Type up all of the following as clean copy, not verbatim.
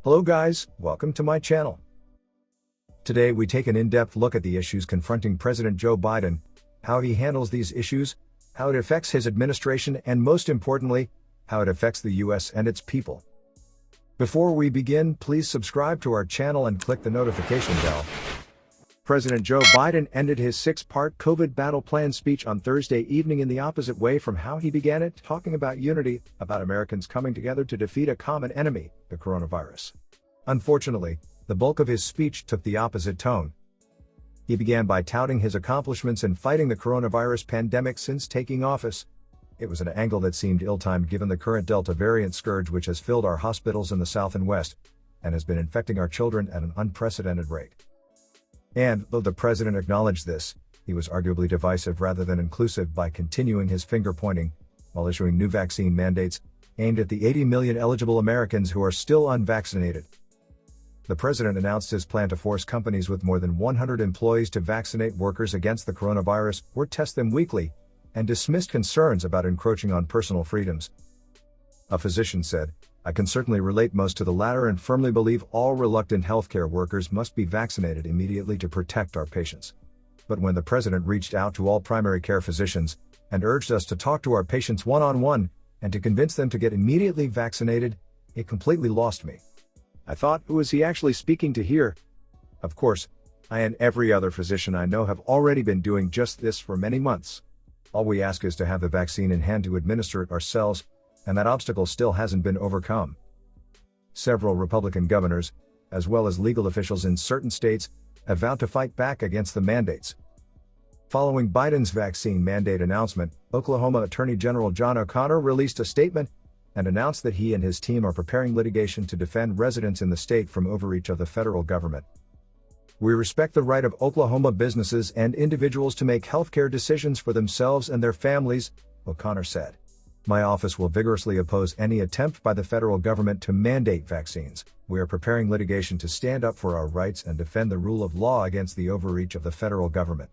Hello guys, welcome to my channel. Today we take an in-depth look at the issues confronting President Joe Biden, how he handles these issues, how it affects his administration, and most importantly, how it affects the US and its people. Before we begin, please subscribe to our channel and click the notification bell. President Joe Biden ended his 6-part COVID battle plan speech on Thursday evening in the opposite way from how he began it, talking about unity, about Americans coming together to defeat a common enemy, the coronavirus. Unfortunately, the bulk of his speech took the opposite tone. He began by touting his accomplishments in fighting the coronavirus pandemic since taking office. It was an angle that seemed ill-timed given the current Delta variant scourge which has filled our hospitals in the South and West, and has been infecting our children at an unprecedented rate. And, though the president acknowledged this, he was arguably divisive rather than inclusive by continuing his finger-pointing, while issuing new vaccine mandates, aimed at the 80 million eligible Americans who are still unvaccinated. The president announced his plan to force companies with more than 100 employees to vaccinate workers against the coronavirus or test them weekly, and dismissed concerns about encroaching on personal freedoms. A physician said, "I can certainly relate most to the latter and firmly believe all reluctant healthcare workers must be vaccinated immediately to protect our patients." But when the president reached out to all primary care physicians, and urged us to talk to our patients one-on-one, and to convince them to get immediately vaccinated, it completely lost me. I thought, who is he actually speaking to here? Of course, I and every other physician I know have already been doing just this for many months. All we ask is to have the vaccine in hand to administer it ourselves, and that obstacle still hasn't been overcome. Several Republican governors, as well as legal officials in certain states, have vowed to fight back against the mandates. Following Biden's vaccine mandate announcement, Oklahoma Attorney General John O'Connor released a statement and announced that he and his team are preparing litigation to defend residents in the state from overreach of the federal government. "We respect the right of Oklahoma businesses and individuals to make healthcare decisions for themselves and their families," O'Connor said. "My office will vigorously oppose any attempt by the federal government to mandate vaccines. We are preparing litigation to stand up for our rights and defend the rule of law against the overreach of the federal government."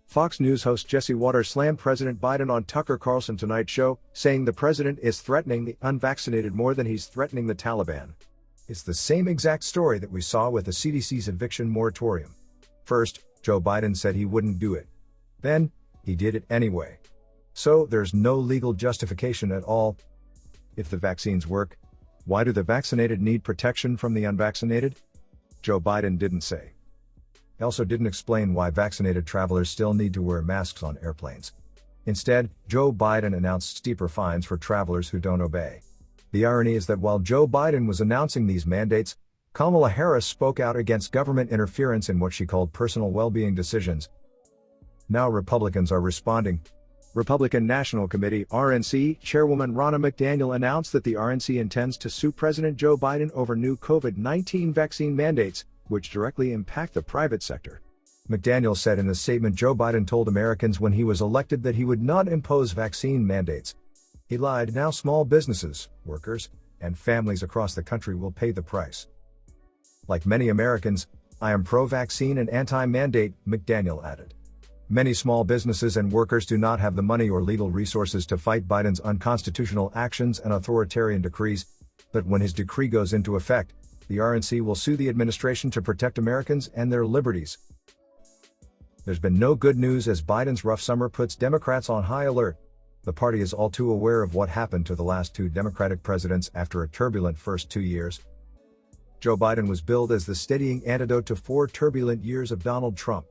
Fox News host Jesse Watters slammed President Biden on Tucker Carlson Tonight Show, saying the president is threatening the unvaccinated more than he's threatening the Taliban. It's the same exact story that we saw with the CDC's eviction moratorium. First, Joe Biden said he wouldn't do it. Then, he did it anyway. So, there's no legal justification at all. If the vaccines work, why do the vaccinated need protection from the unvaccinated? Joe Biden didn't say. He also didn't explain why vaccinated travelers still need to wear masks on airplanes. Instead, Joe Biden announced steeper fines for travelers who don't obey. The irony is that while Joe Biden was announcing these mandates, Kamala Harris spoke out against government interference in what she called personal well-being decisions. Now Republicans are responding. Republican National Committee (RNC) Chairwoman Ronna McDaniel announced that the RNC intends to sue President Joe Biden over new COVID-19 vaccine mandates, which directly impact the private sector. McDaniel said in a statement Joe Biden told Americans when he was elected that he would not impose vaccine mandates. He lied. Now small businesses, workers, and families across the country will pay the price. Like many Americans, I am pro-vaccine and anti-mandate, McDaniel added. Many small businesses and workers do not have the money or legal resources to fight Biden's unconstitutional actions and authoritarian decrees, but when his decree goes into effect, the RNC will sue the administration to protect Americans and their liberties. There's been no good news as Biden's rough summer puts Democrats on high alert. The party is all too aware of what happened to the last two Democratic presidents after a turbulent first 2 years. Joe Biden was billed as the steadying antidote to 4 turbulent years of Donald Trump.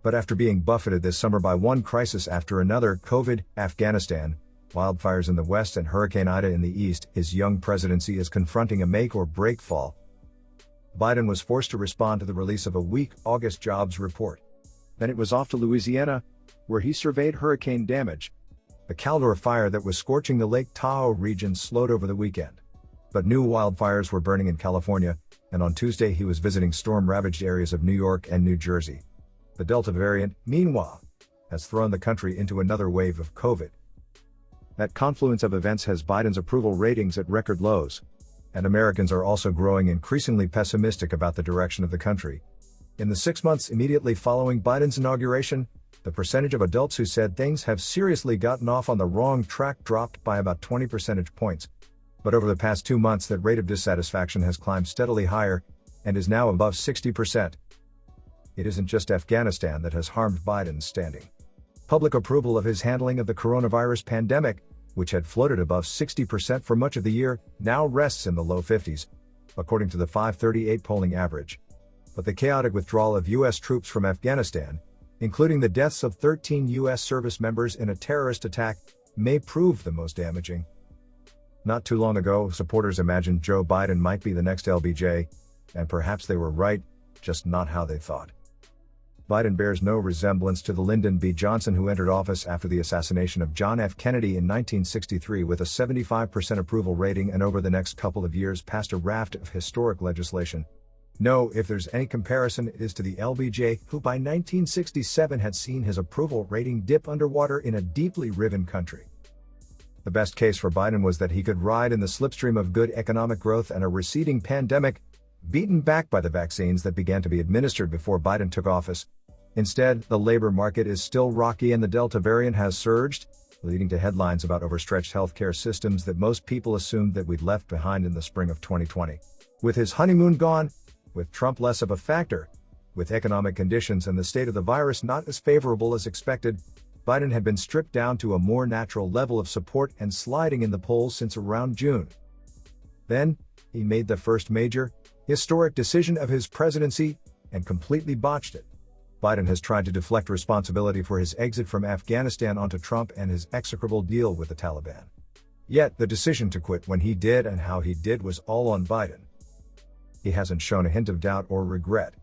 But after being buffeted this summer by one crisis after another, COVID, Afghanistan, wildfires in the West and Hurricane Ida in the East, his young presidency is confronting a make-or-break fall. Biden was forced to respond to the release of a weak August jobs report. Then it was off to Louisiana, where he surveyed hurricane damage. The Caldor fire that was scorching the Lake Tahoe region slowed over the weekend. But new wildfires were burning in California, and on Tuesday he was visiting storm-ravaged areas of New York and New Jersey. The Delta variant, meanwhile, has thrown the country into another wave of COVID. That confluence of events has Biden's approval ratings at record lows, and Americans are also growing increasingly pessimistic about the direction of the country. In the 6 months immediately following Biden's inauguration, the percentage of adults who said things have seriously gotten off on the wrong track dropped by about 20 percentage points. But over the past 2 months, that rate of dissatisfaction has climbed steadily higher and is now above 60%. It isn't just Afghanistan that has harmed Biden's standing. Public approval of his handling of the coronavirus pandemic, which had floated above 60% for much of the year, now rests in the low 50s, according to the 538 polling average. But the chaotic withdrawal of U.S. troops from Afghanistan, including the deaths of 13 U.S. service members in a terrorist attack, may prove the most damaging. Not too long ago, supporters imagined Joe Biden might be the next LBJ, and perhaps they were right, just not how they thought. Biden bears no resemblance to the Lyndon B. Johnson who entered office after the assassination of John F. Kennedy in 1963 with a 75% approval rating and over the next couple of years passed a raft of historic legislation. No, if there's any comparison, it is to the LBJ, who by 1967 had seen his approval rating dip underwater in a deeply riven country. The best case for Biden was that he could ride in the slipstream of good economic growth and a receding pandemic, beaten back by the vaccines that began to be administered before Biden took office. Instead, the labor market is still rocky and the Delta variant has surged, leading to headlines about overstretched healthcare systems that most people assumed that we'd left behind in the spring of 2020. With his honeymoon gone, with Trump less of a factor, with economic conditions and the state of the virus not as favorable as expected, Biden had been stripped down to a more natural level of support and sliding in the polls since around June. Then, he made the first major, historic decision of his presidency, and completely botched it. Biden has tried to deflect responsibility for his exit from Afghanistan onto Trump and his execrable deal with the Taliban. Yet, the decision to quit when he did and how he did was all on Biden. He hasn't shown a hint of doubt or regret.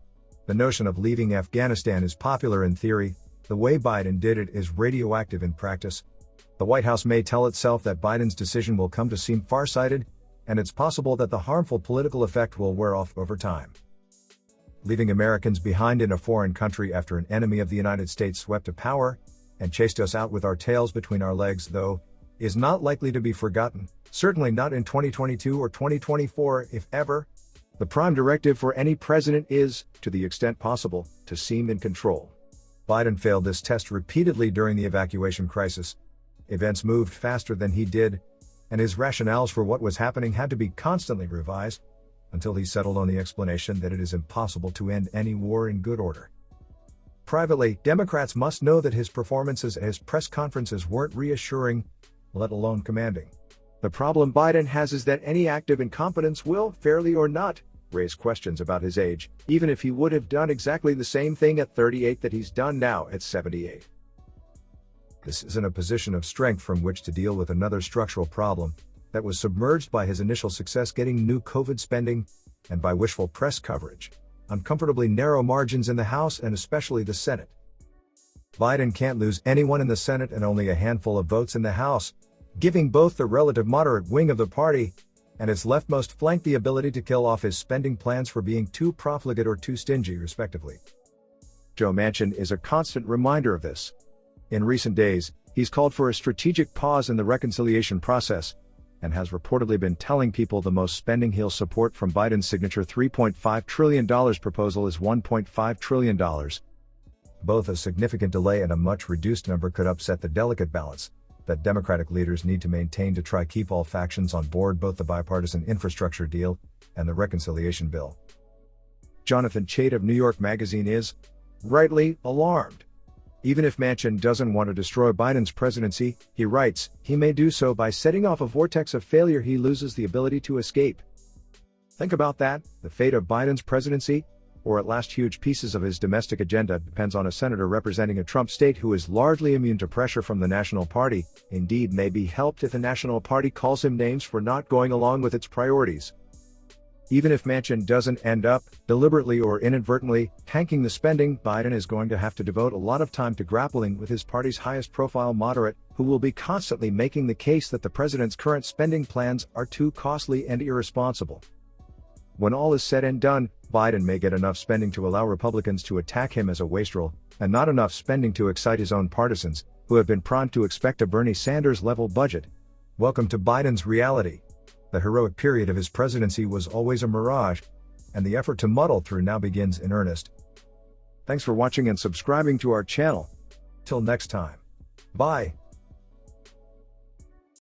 The notion of leaving Afghanistan is popular in theory. The way Biden did it is radioactive in practice. The White House may tell itself that Biden's decision will come to seem farsighted, and it's possible that the harmful political effect will wear off over time. Leaving Americans behind in a foreign country after an enemy of the United States swept to power and chased us out with our tails between our legs, though, is not likely to be forgotten, certainly not in 2022 or 2024, if ever. The prime directive for any president is, to the extent possible, to seem in control. Biden failed this test repeatedly during the evacuation crisis. Events moved faster than he did, and his rationales for what was happening had to be constantly revised, until he settled on the explanation that it is impossible to end any war in good order. Privately, Democrats must know that his performances at his press conferences weren't reassuring, let alone commanding. The problem Biden has is that any act of incompetence will, fairly or not, raise questions about his age, even if he would have done exactly the same thing at 38 that he's done now at 78. This isn't a position of strength from which to deal with another structural problem that was submerged by his initial success getting new COVID spending, and by wishful press coverage, uncomfortably narrow margins in the House and especially the Senate. Biden can't lose anyone in the Senate and only a handful of votes in the House, giving both the relative moderate wing of the party and its leftmost flank the ability to kill off his spending plans for being too profligate or too stingy, respectively. Joe Manchin is a constant reminder of this. In recent days, he's called for a strategic pause in the reconciliation process, and has reportedly been telling people the most spending he'll support from Biden's signature $3.5 trillion proposal is $1.5 trillion. Both a significant delay and a much reduced number could upset the delicate balance that Democratic leaders need to maintain to try keep all factions on board, both the bipartisan infrastructure deal and the reconciliation bill. Jonathan Chait of New York Magazine is, rightly, alarmed. Even if Manchin doesn't want to destroy Biden's presidency, he writes, he may do so by setting off a vortex of failure he loses the ability to escape. Think about that, the fate of Biden's presidency, or at last huge pieces of his domestic agenda, depends on a senator representing a Trump state who is largely immune to pressure from the National Party, indeed may be helped if the National Party calls him names for not going along with its priorities. Even if Manchin doesn't end up, deliberately or inadvertently, tanking the spending, Biden is going to have to devote a lot of time to grappling with his party's highest profile moderate, who will be constantly making the case that the president's current spending plans are too costly and irresponsible. When all is said and done, Biden may get enough spending to allow Republicans to attack him as a wastrel, and not enough spending to excite his own partisans, who have been primed to expect a Bernie Sanders-level budget. Welcome to Biden's reality. The heroic period of his presidency was always a mirage, and the effort to muddle through now begins in earnest. Thanks for watching and subscribing to our channel. Till next time. Bye.